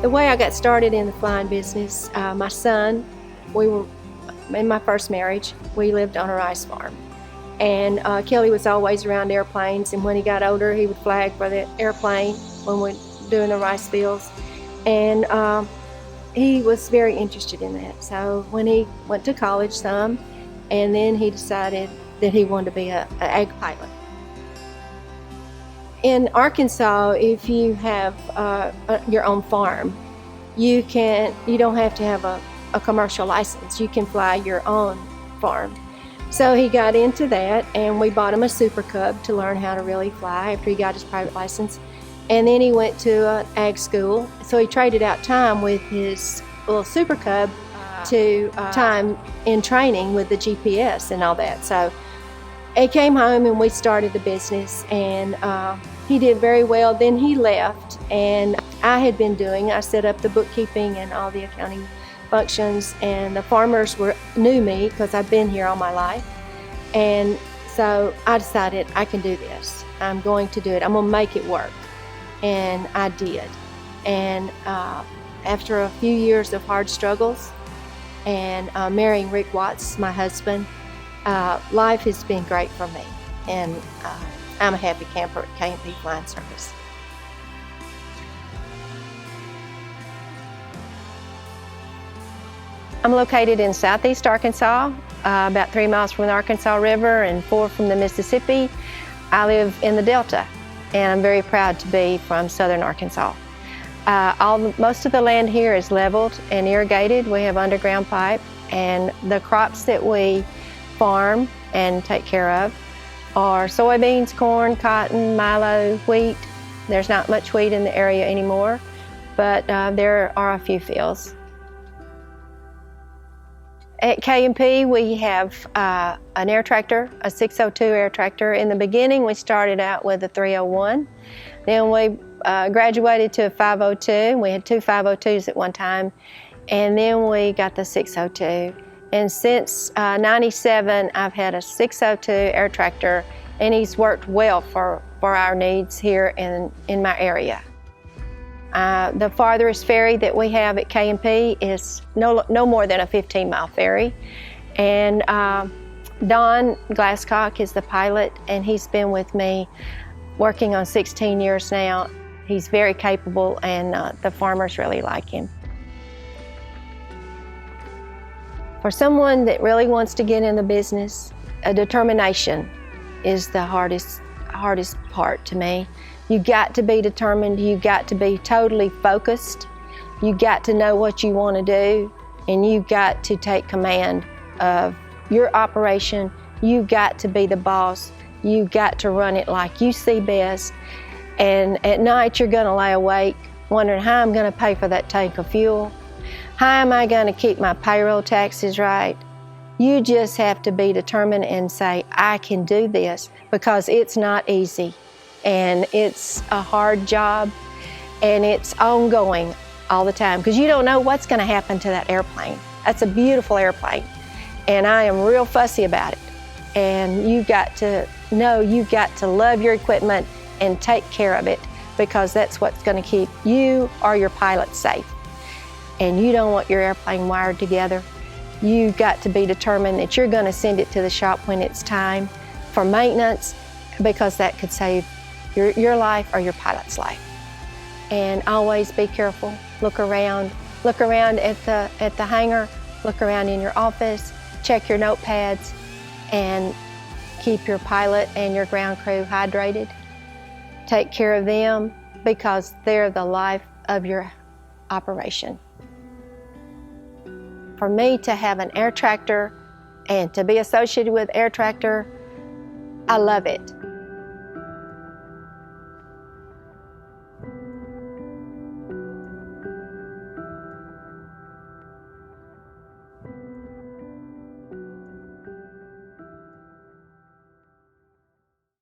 The way I got started in the flying business, my son, we were in my first marriage, we lived on a rice farm. And Kelly was always around airplanes, and when he got older, he would flag for the airplane when we're doing the rice fields. And he was very interested in that. So when he went to college some, and then he decided that he wanted to be an ag pilot. In Arkansas, if you have your own farm, you don't have to have a commercial license. You can fly your own farm. So he got into that, and we bought him a Super Cub to learn how to really fly after he got his private license. And then he went to an ag school. So he traded out time with his little Super Cub to time in training with the GPS and all that. So he came home and we started the business, and he did very well. Then he left, and I set up the bookkeeping and all the accounting functions, and the farmers knew me because I've been here all my life. And so I decided I can do this. I'm going to do it. I'm going to make it work. And I did. And after a few years of hard struggles and marrying Rick Watts, my husband, life has been great for me. And I'm a happy camper at K&P Flying Service. I'm located in southeast Arkansas, about 3 miles from the Arkansas River and 4 from the Mississippi. I live in the Delta, and I'm very proud to be from southern Arkansas. Most of the land here is leveled and irrigated. We have underground pipe, and the crops that we farm and take care of are soybeans, corn, cotton, milo, wheat. There's not much wheat in the area anymore, but there are a few fields. At K&P, we have an air tractor, a 602 air tractor. In the beginning, we started out with a 301. Then we graduated to a 502. We had 2 502s at one time. And then we got the 602. And since 97, I've had a 602 air tractor, and he's worked well for our needs here in my area. The farthest ferry that we have at K&P is no more than a 15-mile ferry. And Don Glasscock is the pilot, and he's been with me working on 16 years now. He's very capable, and the farmers really like him. For someone that really wants to get in the business, a determination is the hardest part to me. You got to be determined, you got to be totally focused, you got to know what you want to do, and you got to take command of your operation. You got to be the boss, you got to run it like you see best. And at night you're gonna lay awake wondering how I'm gonna pay for that tank of fuel. How am I gonna keep my payroll taxes right? You just have to be determined and say, I can do this, because it's not easy. And it's a hard job, and it's ongoing all the time, because you don't know what's going to happen to that airplane. That's a beautiful airplane, and I am real fussy about it. And you got to know you got to love your equipment and take care of it, because that's what's going to keep you or your pilot safe. And you don't want your airplane wired together. You got to be determined that you're going to send it to the shop when it's time for maintenance, because that could save your life or your pilot's life. And always be careful. Look around at the hangar, look around in your office, check your notepads, and keep your pilot and your ground crew hydrated. Take care of them, because they're the life of your operation. For me to have an air tractor and to be associated with air tractor, I love it.